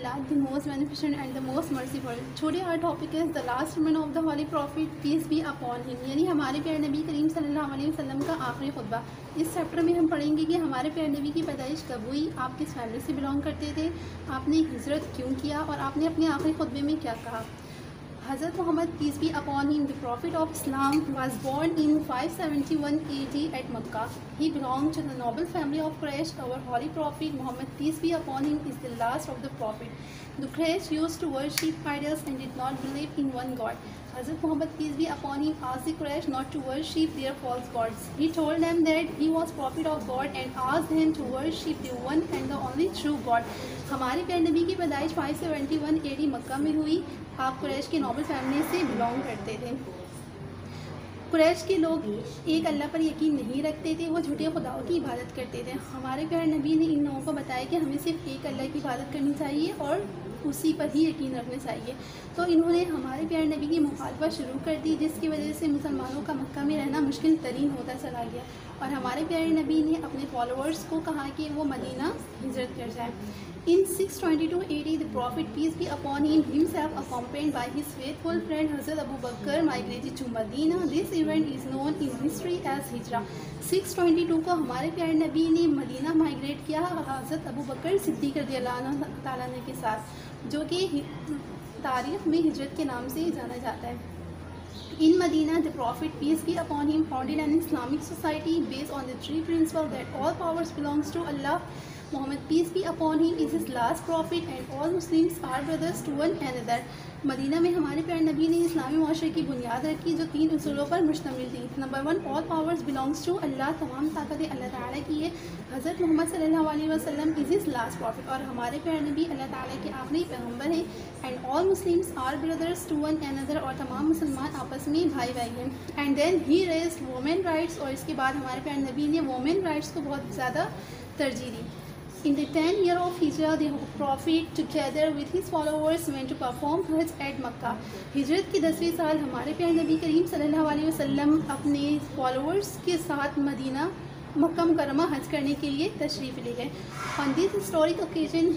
Allah, the most beneficent and the most merciful. Today our topic is the last sermon of the Holy Prophet, peace be upon him. यानी हमारे प्यारे नबी करीम सल्लल्लाहु अलैहि वसल्लम का आखिरी खुतबा। इस चैप्टर में हम पढ़ेंगे कि हमारे प्यारे नबी की पैदाइश कब हुई, आप किस फैमिली से बिलोंग करते थे, आपने हिजरत क्यों किया और आपने अपने आखिरी खुतबे में क्या कहा। Hazrat Muhammad, peace be upon him, the Prophet of Islam, was born in 571 AD at Makkah. He belonged to the noble family of Quraysh. Our Holy Prophet Muhammad, peace be upon him, is the last of the Prophet. The Quraysh used to worship idols and did not believe in one God. Hazrat Muhammad, peace be upon him, asked the Quraysh not to worship their false gods. He told them that he was Prophet of God and asked them to worship the one and the only true God. हमारे प्यारे नबी की पैदाइश 571 AD मक्का में हुई। आप कुरैश की Nobel family से belong करते थे। कुरैश के लोग एक अल्लाह पर यकीन नहीं रखते थे, वो झूठे खुदाओं की इबादत करते थे। हमारे प्यारे नबी ने इन लोगों को बताया कि हमें सिर्फ एक अल्लाह की इबादत करनी चाहिए और उसी पर ही यकीन रखना चाहिए। तो इन्होंने हमारे प्यारे नबी की मुखालफत शुरू कर दी, जिसकी वजह से मुसलमानों का मक्का में रहना मुश्किल तरीन होता चला गया और हमारे प्यारे नबी ने अपने फॉलोअर्स को कहा कि वो मदीना हिजरत कर जाए। In 622 AD, the Prophet, peace be upon him, himself accompanied by his faithful friend Hazrat Abu Bakr, migrated to Medina. This event is known in history as Hijra. 622 को हमारे प्यारे नबी ने मदीना माइग्रेट किया हज़रत अबू बकर सिद्दीक़ रज़ियल्लाहु ताला अन्हु के साथ, जो कि तारीख़ में हिजरत के नाम से जाना जाता है। In Medina, the Prophet, peace be upon him, founded an Islamic society based on the three principles that all powers belongs to Allah. Muhammad, peace be upon him, is his last prophet and all Muslims are brothers to one another. Medina में हमारे प्यारे नबी ने इस्लामी माशरे की बुनियाद रखी जो 3 उसूलों पर मुश्तमिल थी। Number 1, all powers belongs to Allah, तमाम ताकतें अल्लाह ताला की है। हज़रत मोहम्मद सल्लल्लाहु अलैहि वसल्लम इज़ हिज लास्ट प्रॉफिट और हमारे प्यारे नबी अल्लाह ताला के आखिरी पैगंबर हैं। And all Muslims are brothers to one another, और तमाम मुसलमान आपस में भाई भाई हैं। And then he raised women rights, और इसके बाद हमारे प्यारे नबी ने वुमेन राइट्स को बहुत ज़्यादा तरजीह दी। In the 10th year of Hijrah, the Prophet together with his followers went to perform Hajj at Makkah. हिजरत के 10वें साल हमारे प्यारे नबी करीम सल्लल्लाहु अलैहि वसल्लम अपने फॉलोअर्स के साथ मदीना मक्का मुकर्रमा हज करने के लिए तशरीफ़ ले गए। On this historic occasion,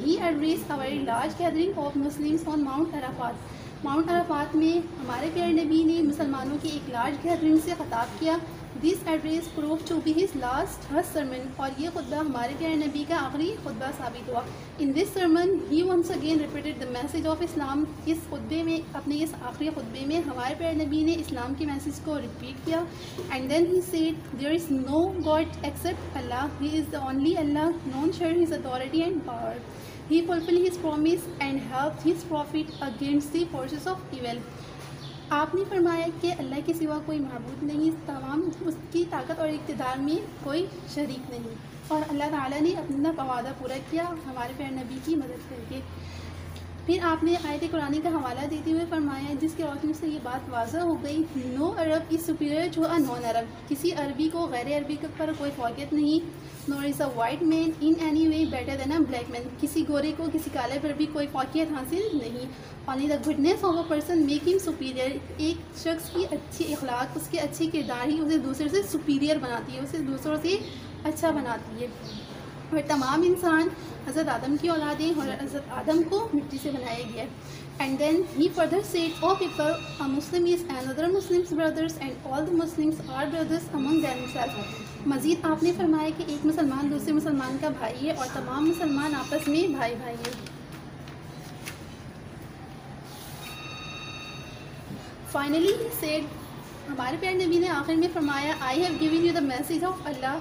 he addressed a very large gathering of Muslims on Mount Arafat. Mount Arafat में हमारे प्यारे नबी ने मुसलमानों की एक लार्ज गैदरिंग से ख़ताब किया। This address prove to be his last hajj sermon, और ये खुतबा हमारे प्यारे नबी का आखिरी खुतबा साबित हुआ। In this sermon he once again repeated the message of Islam. इस खुतबे में, अपने इस आखिरी खुतबे में हमारे प्यारे नबी ने इस्लाम के मैसेज को रिपीट किया। And then he said, there is no god except Allah, he is the only Allah, non share his authority and power. He fulfilled his promise and helped his prophet against the forces of evil. आपने फरमाया कि अल्लाह के सिवा कोई माबूद नहीं, तमाम उसकी ताकत और इक़्तिदार में कोई शरीक नहीं, और अल्लाह ताला ने अपना वादा पूरा किया हमारे प्यारे नबी की मदद करके। फिर आपने आयत कुरानी का हवाला देते हुए फरमाया, जिसकी रोशनी से ये बात वाज़ह हो गई, no Arab is superior to a non Arab, किसी अरबी को गैर अरबी पर कोई फौकियत नहीं। Nor is a white man in any way better than a black man, किसी गोरे को किसी काले पर भी कोई फौकियत हासिल नहीं। Only the goodness of a person make him superior, एक शख्स की अच्छी अखलाक, उसके अच्छी किरदार ही उसे दूसरे से सुपीरियर बनाती है, उसे दूसरों से अच्छा बनाती है। और तमाम इंसान हज़रत आदम की औलादें और हज़रत आदम को मिट्टी से बनाया गया। And then he further said, O people, a Muslim is another Muslims brothers and all the Muslims are brothers among themselves. मज़ीद आपने फरमाया कि एक मुसलमान दूसरे मुसलमान का भाई है और तमाम मुसलमान आपस में भाई भाई हैं। फाइनली ही सेड, हमारे प्यारे नबी ने आखिर में फरमाया, I have given you the message of Allah,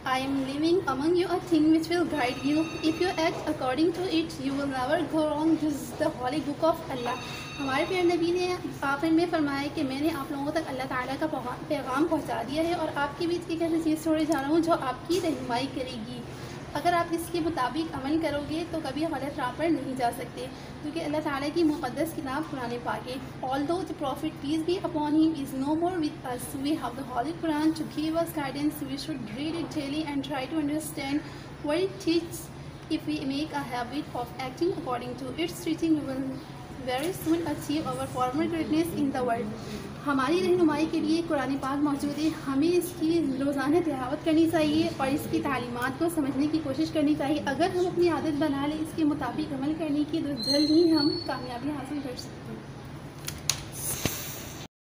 I am leaving among you a thing which will guide you. If you act according to it, you will never go wrong. This is the holy book of Allah. हमारे प्यारे नबी ने आखिर में फरमाया कि मैंने आप लोगों तक अल्लाह ताला का पैगाम पहुंचा दिया है और आपके बीच एक ऐसी चीज़ छोड़े जा रहा हूँ जो आपकी रहनुमाई करेगी। अगर आप इसके मुताबिक अमल करोगे तो कभी गलत राह पर नहीं जा सकते, क्योंकि अल्लाह ताला की मुक़द्दस किताब कुरान पाक है। Although the prophet peace be upon him is no more with us, we have the holy Quran to give us guidance, we should read it daily and try to understand what it teaches If we make a habit of acting according to its teaching, we will very soon achieve our former greatness in the world. हमारी रहनुमाई के लिए कुरान पाक मौजूद है। हमें इसकी रोज़ाना तिलावत करनी चाहिए और इसकी तालीमात को समझने की कोशिश करनी चाहिए। अगर हम अपनी आदत बना लें इसके मुताबिक अमल करने की, तो जल्द ही हम कामयाबी हासिल कर सकते हैं।